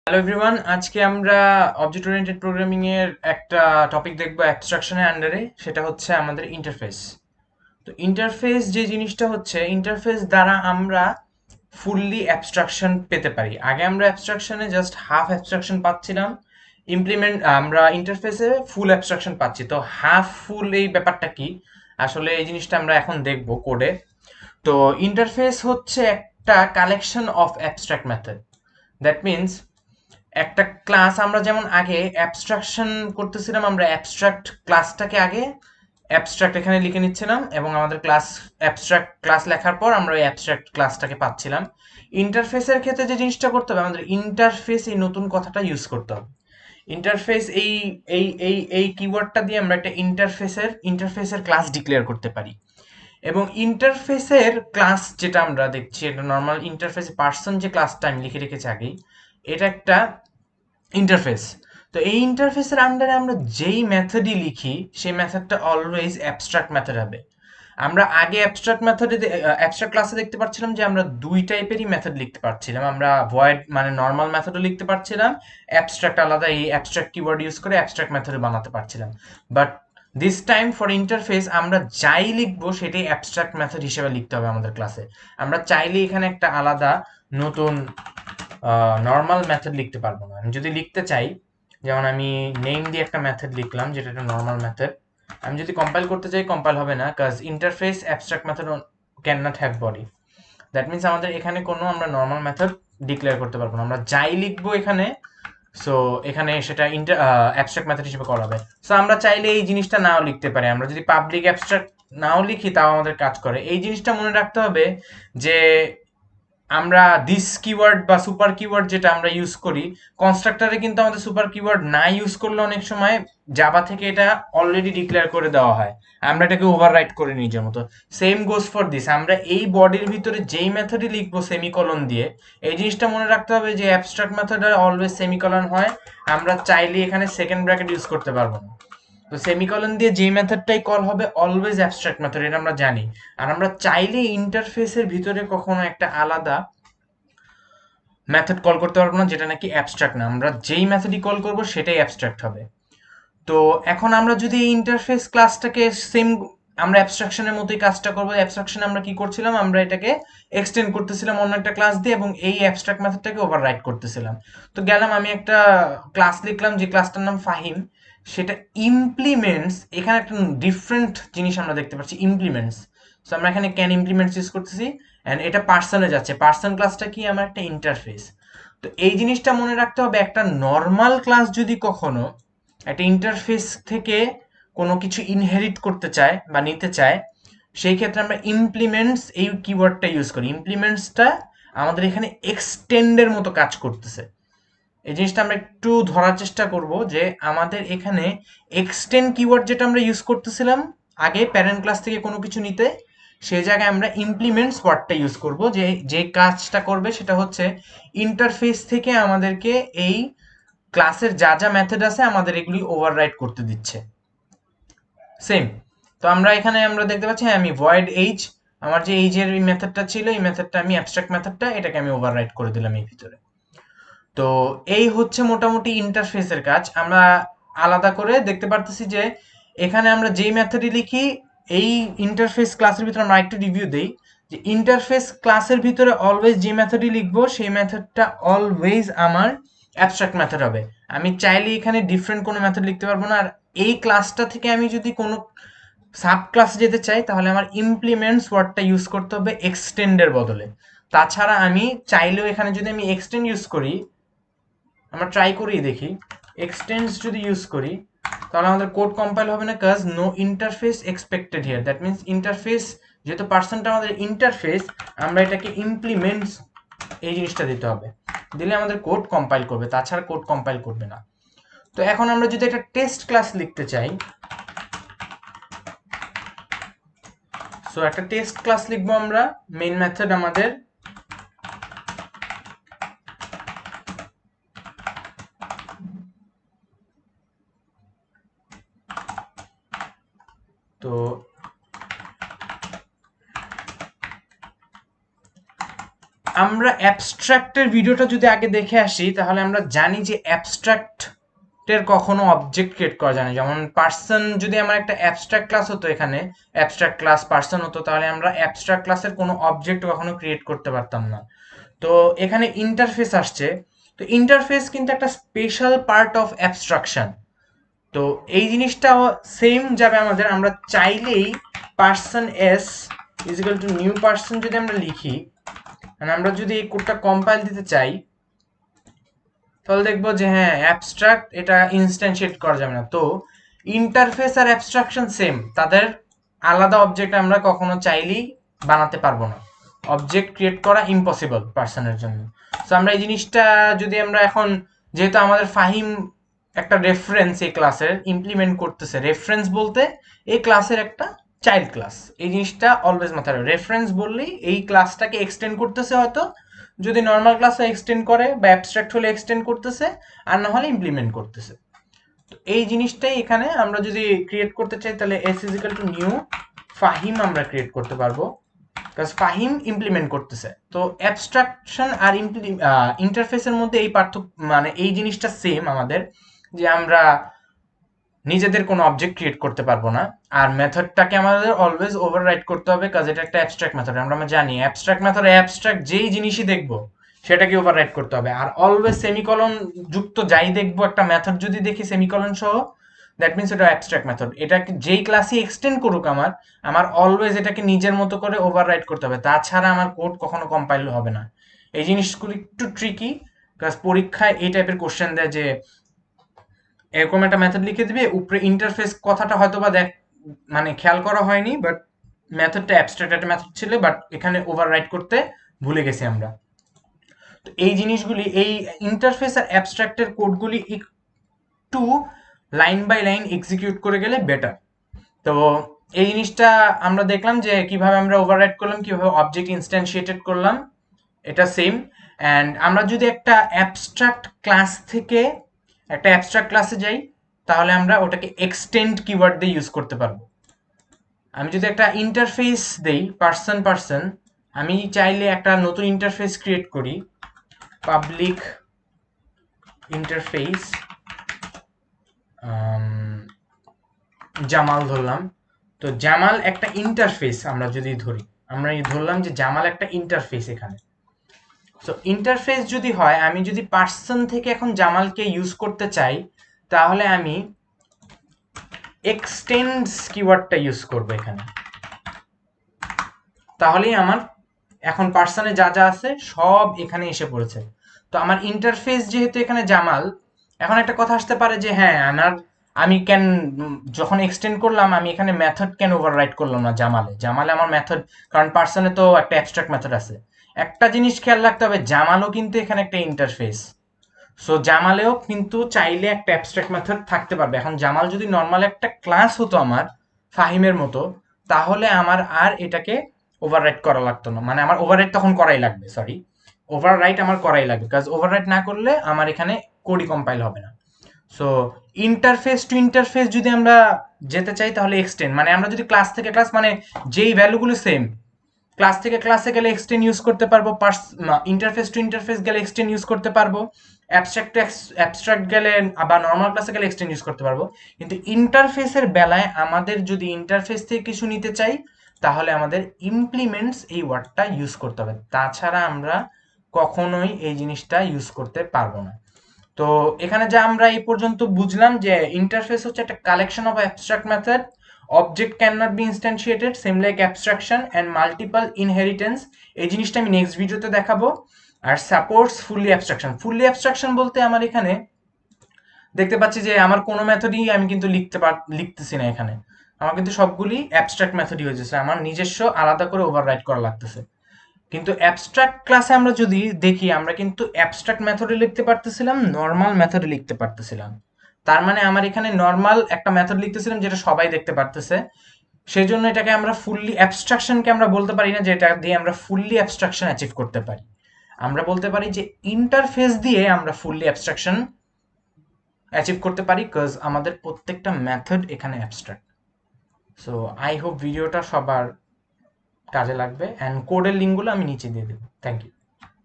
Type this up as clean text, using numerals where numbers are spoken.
Hello everyone, আজকে আমরা object oriented programming এর একটা টপিক দেখবো অ্যাবস্ট্রাকশনের আন্ডারে। সেটা হচ্ছে আমাদের ইন্টারফেস। তো ইন্টারফেস যে জিনিসটা হচ্ছে, ইন্টারফেস দ্বারা আমরা ফুললি অ্যাবস্ট্রাকশন পেতে পারি। আগে আমরা অ্যাবস্ট্রাকশনে জাস্ট হাফ অ্যাবস্ট্রাকশন পাচ্ছিলাম, আমরা ইন্টারফেসে ফুল অ্যাবস্ট্রাকশন পাচ্ছি। তো হাফ ফুল এই ব্যাপারটা কি, আসলে এই জিনিসটা আমরা এখন দেখবো কোডে। তো ইন্টারফেস হচ্ছে একটা collection of abstract method. That means একটা ক্লাস আমরা যেমন আগে অ্যাবস্ট্রাকশন করতেছিলাম, আমরা অ্যাবস্ট্রাক্ট ক্লাসটাকে আগে অ্যাবস্ট্রাক্ট এখানে লিখে নিচ্ছিলাম এবং আমাদের ক্লাস অ্যাবস্ট্রাক্ট ক্লাস লেখার পর আমরা ওই অ্যাবস্ট্রাক্ট ক্লাসটাকে পাচ্ছিলাম। ইন্টারফেসের ক্ষেত্রে যে জিনিসটা করতে হবে, আমাদের ইন্টারফেস এই নতুন কথাটা ইউজ করতে হবে। ইন্টারফেস এই কিওয়ার্ডটা দিয়ে আমরা একটা ইন্টারফেসের ক্লাস ডিক্লেয়ার করতে পারি। এবং ইন্টারফেসের ক্লাস যেটা আমরা দেখছি, এটা নর্মাল ইন্টারফেস পার্সন যে ক্লাসটা আমি লিখে রেখেছি আগেই, এটা একটা ইন্টারফেস। তো এই ইন্টারফেসের আন্ডারে আমরা যেই মেথডই লিখি, সেই মেথডটা অলওয়েজ অ্যাবস্ট্রাক্ট মেথড হবে। আমরা আগে অ্যাবস্ট্রাক্ট ক্লাসে দেখতে পাচ্ছিলাম যে আমরা দুই টাইপেরই মেথড লিখতে পারছিলাম। আমরা ভয়েড মানে নর্মাল মেথডও লিখতে পারছিলাম, অ্যাবস্ট্রাক্ট আলাদা এই অ্যাবস্ট্রাক্ট কিওয়ার্ড ইউজ করে অ্যাবস্ট্রাক্ট মেথড বানাতে পারছিলাম। But this time for interface আমরা যাই লিখবো সেটাই অ্যাবস্ট্রাক্ট মেথড হিসেবে লিখতে হবে আমাদের ক্লাসে। আমরা চাইলে এখানে একটা আলাদা নতুন নর্মাল মেথড লিখতে পারবো না। আমি যদি লিখতে চাই, যেমন আমি নেম দিয়ে একটা মেথড লিখলাম যেটা একটা নর্মাল মেথড, আমি যদি কম্পাইল করতে চাই কম্পাইল হবে না, কাজ interface abstract method can not have body. That means আমাদের এখানে কোনো আমরা নর্মাল মেথড ডিক্লেয়ার করতে পারবো না। আমরা যাই লিখবো এখানে, সো এখানে সেটা অ্যাবস্ট্রাক্ট মেথড হিসেবে করা হবে। সো আমরা চাইলে এই জিনিসটা নাও লিখতে পারি। আমরা যদি পাবলিক অ্যাবস্ট্রাক্ট নাও লিখি তাও আমাদের কাজ করে। এই জিনিসটা মনে রাখতে হবে যে আমরা দিস কিওয়ার্ড বা সুপার কিওয়ার্ড যেটা আমরা ইউজ করি কনস্ট্রাক্টরে, কিন্তু আমাদের সুপার কিওয়ার্ড না ইউজ করলে অনেক সময় জাভা থেকে এটা অলরেডি ডিক্লেয়ার করে দেওয়া হয়, আমরা এটাকে ওভাররাইট করে নিজের মতো। সেম গোজ ফর দিস, আমরা এই বডির ভিতরে যেই মেথডই লিখবো সেমিকলন দিয়ে, এই জিনিসটা মনে রাখতে হবে যে অ্যাবস্ট্রাক্ট মেথড অলওয়েজ সেমিকলন হয়। আমরা চাইলে এখানে সেকেন্ড ব্র্যাকেট ইউজ করতে পারবো না। তো সেমিকলন দিয়ে যে মেথডটাই কল হবে অলওয়েজ অ্যাবস্ট্রাক্ট মেথড, এটা আমরা জানি। আর আমরা চাইলে ইন্টারফেসের ভিতরে কখনো একটা আলাদা মেথড কল করতে পারবো না যেটা নাকি অ্যাবস্ট্রাক্ট না। আমরা যেই মেথডই কল করব সেটাই অ্যাবস্ট্রাক্ট হবে। তো এখন আমরা যদি এই ইন্টারফেস ক্লাসটাকে সেম আমরা অ্যাবস্ট্রাকশনের মতোই কাজটা করবো। অ্যাবস্ট্রাকশনে আমরা কি করছিলাম, আমরা এটাকে এক্সটেন্ড করতেছিলাম অন্য একটা ক্লাস দিয়ে এবং এই অ্যাবস্ট্রাক্ট মেথডটাকে ওভাররাইট করতেছিলাম। তো গেলাম আমি একটা ক্লাস লিখলাম যে ক্লাসটার নাম ফাহিম, সেটা ইমপ্লিমেন্টস। এখানে একটা ডিফারেন্ট জিনিস আমরা দেখতে পাচ্ছি, ইমপ্লিমেন্টস। সো আমরা এখানে ক্যান ইমপ্লিমেন্টস ইউজ করতেছি অ্যান্ড এটা পার্সনে যাচ্ছে। পার্সন ক্লাসটা কি, আমার একটা ইন্টারফেস। তো এই জিনিসটা মনে রাখতে হবে, একটা নর্মাল ক্লাস যদি কখনো একটা ইন্টারফেস থেকে কোনো কিছু ইনহেরিট করতে চায় বা নিতে চায়, সেই ক্ষেত্রে আমরা ইমপ্লিমেন্টস এই কিওয়ার্ডটা ইউজ করি। ইমপ্লিমেন্টসটা আমাদের এখানে এক্সটেন্ডের মতো কাজ করতেছে। এই জিনিসটা আমরা একটু ধরার চেষ্টা করব যে আমাদের এখানে এক্সটেন্ড কিওয়ার্ড যেটা আমরা ইউজ করতেছিলাম আগে প্যারেন্ট ক্লাস থেকে কোনো কিছু নিতে, সেই জায়গায় আমরা ইমপ্লিমেন্টস ওয়ার্ডটা ইউজ করব। যে যে কাজটা করবে সেটা হচ্ছে ইন্টারফেস থেকে আমাদেরকে এই ক্লাসের যা যা মেথড আছে আমাদের এগুলি ওভাররাইট করতে দিচ্ছে। সেম। তো আমরা এখানে আমরা দেখতে পাচ্ছি, হ্যাঁ আমি ভয়েড এইজ, আমার যে এইজের এই মেথডটা ছিল, এই মেথডটা আমি অ্যাবস্ট্রাক্ট মেথডটা এটাকে আমি ওভাররাইট করে দিলাম এই ভিতরে। তো এই হচ্ছে মোটামুটি ইন্টারফেসের কাজ। আমরা আলাদা করে দেখতে পারতেছি যে এখানে আমরা যেই মেথডই লিখি, এই ইন্টারফেস ক্লাসের ভিতরে আমরা একটু রিভিউ দেই যে ইন্টারফেস ক্লাসের ভিতরে অলওয়েজ যে মেথডই লিখবো সেই মেথডটা অলওয়েজ আমার অ্যাবস্ট্রাক্ট মেথড হবে। আমি চাইলে এখানে ডিফারেন্ট কোনো মেথড লিখতে পারবো না। আর এই ক্লাসটা থেকে আমি যদি কোনো সাব ক্লাসে যেতে চাই তাহলে আমার ইমপ্লিমেন্টস ওয়ার্ডটা ইউজ করতে হবে এক্সটেন্ডের বদলে। তাছাড়া আমি চাইলেও এখানে যদি আমি এক্সটেন্ড ইউজ করি, আমরা ট্রাই করেই দেখি, এক্সটেন্ডস যদি ইউজ করি তাহলে আমাদের কোড কম্পাইল হবে না, কাজ no interface expected here. That means interface, যেহেতু পার্সনটা আমাদের ইন্টারফেস, আমরা এটাকে ইমপ্লিমেন্টস এই জিনিসটা দিতে হবে, দিলে আমাদের কোড কম্পাইল করবে, তাছাড়া কোড কম্পাইল করবে না। তো এখন আমরা যদি একটা টেস্ট ক্লাস লিখতে চাই, সো একটা টেস্ট ক্লাস লিখবো আমরা। মেইন মেথড আমাদের তো আমরা অ্যাবস্ট্রাক্টের ভিডিওটা যদি আগে দেখে আসি তাহলে আমরা জানি যে অ্যাবস্ট্রাক্টের কখনো অবজেক্ট ক্রিয়েট করা যায় না। যেমন পার্সন যদি আমার একটা অ্যাবস্ট্রাক্ট ক্লাস হতো, এখানে অ্যাবস্ট্রাক্ট ক্লাস পার্সন হতো, তাহলে আমরা অ্যাবস্ট্রাক্ট ক্লাসের কোনো অবজেক্ট কখনো ক্রিয়েট করতে পারতাম না। তো এখানে ইন্টারফেস আসছে, তো ইন্টারফেস কিন্তু একটা স্পেশাল পার্ট অফ অ্যাবস্ট্রাকশন। তো এই জিনিসটাও সেম যাবে আমাদের, আমরা চাইলেই person s equal to new person যদি আমরা লিখি, মানে আমরা যদি এই কোডটা কম্পাইল দিতে চাই, তাহলে দেখবো যে হ্যাঁ অ্যাবস্ট্রাক্ট এটা ইনস্ট্যান্সিয়েট করা যাবে না। তো ইন্টারফেস আর অ্যাবস্ট্রাকশন সেম, তাদের আলাদা অবজেক্ট আমরা কখনো চাইলেই বানাতে পারবো না, অবজেক্ট ক্রিয়েট করা ইম্পসিবল পার্সনের জন্য। সো আমরা এই জিনিসটা যদি আমরা এখন, যেহেতু আমাদের ফাহিম একটা রেফারেন্স এই ক্লাসের ইমপ্লিমেন্ট করতেছে, রেফারেন্স বলতে এই ক্লাসের একটা চাইল্ড ক্লাস, এই জিনিসটা অলওয়েজ মাথায় রাখবে। রেফারেন্স বললেই এই ক্লাসটাকে এক্সটেন্ড করতেছে, হয়তো যদি নর্মাল ক্লাসে এক্সটেন্ড করে বা অ্যাবস্ট্রাক্ট হলে এক্সটেন্ড করতেছে, আর না হলে ইমপ্লিমেন্ট করতেছে। তো এই জিনিসটাই এখানে আমরা যদি ক্রিয়েট করতে চাই তাহলে s equal to new Fahim আমরা ক্রিয়েট করতে পারবো, বিকজ ফাহিম ইমপ্লিমেন্ট করতেছে। তো অ্যাবস্ট্রাকশন আর ইন্টারফেসের মধ্যে এই পার্থক্য, মানে এই জিনিসটা সেম আমাদের, যে আমরা নিজেদের কোনো অবজেক্ট ক্রিয়েট করতে পারবো না, আর মেথডটাকে আমাদের অলওয়েজ ওভাররাইড করতে হবে, কাজ এটা একটা অ্যাবস্ট্রাক্ট মেথড। আমরা জানি অ্যাবস্ট্রাক্ট মেথড, অ্যাবস্ট্রাক্ট যেই জিনিসই দেখবো সেটাকে ওভাররাইড করতে হবে। আর অলওয়েজ সেমিকলন যুক্ত যাই দেখবো, একটা মেথড যদি দেখি সেমিকলন সহ, দ্যাট মিনস এটা অ্যাবস্ট্রাক্ট মেথড। এটাকে যেই ক্লাসই এক্সটেন্ড করুক আমার আমার অলওয়েজ এটাকে নিজের মতো করে ওভাররাইড করতে হবে, তাছাড়া আমার কোড কখনো কম্পাইল হবে না। এই জিনিসগুলি একটু ট্রিকি, কাজ পরীক্ষায় এই টাইপের কোশ্চেন দেয় যে এরকম একটা মেথড লিখে দিবে, উপরে ইন্টারফেস কথাটা হয়তো বা মানে খেয়াল করা হয়নি, বাট মেথডটা অ্যাবস্ট্রাক্ট একটা মেথড ছিল, বাট এখানে ওভাররাইট করতে ভুলে গেছি আমরা। তো এই জিনিসগুলি, এই ইন্টারফেস আর অ্যাবস্ট্রাক্টের কোডগুলি একটু লাইন বাই লাইন এক্সিকিউট করে গেলে বেটার। তো এই জিনিসটা আমরা দেখলাম যে কিভাবে আমরা ওভাররাইট করলাম, কিভাবে অবজেক্ট ইনস্ট্যান্সিয়েটেড করলাম, এটা সেম। অ্যান্ড আমরা যদি একটা অ্যাবস্ট্রাক্ট ক্লাস থেকে একটা অ্যাবস্ট্রাক্ট ক্লাসে যাই, তাহলে আমরা ওটাকে এক্সটেন্ড কিওয়ার্ড দিয়ে ইউজ করতে পারবো। আমি যদি একটা ইন্টারফেস দেই পার্সন পার্সন, আমি চাইলে একটা নতুন ইন্টারফেস ক্রিয়েট করি, পাবলিক ইন্টারফেস জামাল ধরলাম। তো জামাল একটা ইন্টারফেস আমরা যদি ধরি, আমরা ধরলাম যে জামাল একটা ইন্টারফেস এখানে। সো ইন্টারফেস যদি হয়, আমি যদি পার্সন থেকে এখন জামালকে ইউজ করতে চাই, তাহলে আমি এক্সটেন্ডস কিওয়ার্ডটা ইউজ করব এখানে। তাহলেই আমার এখন পার্সনে যা যা আছে সব এখানে এসে পড়েছে। তো আমার ইন্টারফেস যেহেতু এখানে জামাল, এখন একটা কথা আসতে পারে যে হ্যাঁ আমি কেন যখন এক্সটেন্ড করলাম আমি এখানে মেথড কেন ওভাররাইট করলাম না জামালে, জামালে আমার মেথড, কারণ পার্সনে তো একটা অ্যাবস্ট্রাক্ট মেথড আছে। একটা জিনিস খেয়াল রাখতে হবে, জামালও কিন্তু এখানে একটা ইন্টারফেস। সো জামালেও কিন্তু চাইলে একটা অ্যাবস্ট্রাক্ট মেথড থাকতে পারবে। এখন জামাল যদি নর্মাল একটা ক্লাস হতো আমার ফাহিমের মতো, তাহলে আমার আর এটাকে ওভাররাইট করা লাগতো না, মানে আমার ওভাররাইট তখন করাই লাগবে, সরি, ওভাররাইট আমার করাই লাগবে, কাজ ওভাররাইট না করলে আমার এখানে কোডই কম্পাইল হবে না। সো ইন্টারফেস টু ইন্টারফেস যদি আমরা যেতে চাই তাহলে এক্সটেন্ড, মানে আমরা যদি ক্লাস থেকে ক্লাস, মানে যেই ভ্যালুগুলো সেম, ক্লাস থেকে ক্লাসে গেলে এক্সটেন্ড ইউজ করতে পারবো, ইন্টারফেস টু ইন্টারফেস গেলে এক্সটেন্ড ইউজ করতে পারবো, অ্যাবস্ট্রাক্ট টু অ্যাবস্ট্রাক্ট গেলে বা নর্মাল ক্লাসে গেলে এক্সটেন্ড ইউজ করতে পারবো। কিন্তু ইন্টারফেসের বেলায় আমাদের যদি ইন্টারফেস থেকে কিছু নিতে চাই, তাহলে আমাদের ইমপ্লিমেন্টস এই ওয়ার্ডটা ইউজ করতে হবে, তাছাড়া আমরা কখনোই এই জিনিসটা ইউজ করতে পারবো না। তো এখানে যা আমরা এই পর্যন্ত বুঝলাম যে ইন্টারফেস হচ্ছে একটা collection of abstract method, object cannot be instantiated same like abstraction and multiple inheritance। এই জিনিসটা আমি নেক্সট ভিডিওতে দেখাবো। আর supports fully abstraction, fully abstraction বলতে আমার এখানে দেখতে পাচ্ছি যে আমার কোনো মেথডই আমি কিন্তু লিখতেছি না এখানে, আমার কিন্তু সবগুলি অ্যাবস্ট্রাক্ট মেথডই হয়ে যাচ্ছে, আমার নিজস্ব আলাদা করে ওভাররাইট করা লাগতেছে। কিন্তু অ্যাবস্ট্রাক্ট ক্লাসে আমরা যদি দেখি, আমরা কিন্তু অ্যাবস্ট্রাক্ট মেথডে লিখতে পারতেছিলাম, নর্মাল মেথডে লিখতে পারতেছিলাম। তার মানে আমার এখানে নর্মাল একটা মেথড লিখতেছিলাম যেটা সবাই দেখতে পারতেছে, সেই জন্য এটাকে আমরা ফুললি অ্যাবস্ট্রাকশনকে আমরা বলতে পারি না যে এটা দিয়ে আমরা ফুললি অ্যাবস্ট্রাকশন অ্যাচিভ করতে পারি। আমরা বলতে পারি যে ইন্টারফেস দিয়ে আমরা ফুললি অ্যাবস্ট্রাকশন অ্যাচিভ করতে পারি, বিকজ আমাদের প্রত্যেকটা মেথড এখানে অ্যাবস্ট্রাক্ট। সো আই হোপ ভিডিওটা সবার কাজে লাগবে, অ্যান্ড কোডের লিঙ্কগুলো আমি নিচে দিয়ে দেবো। Thank you.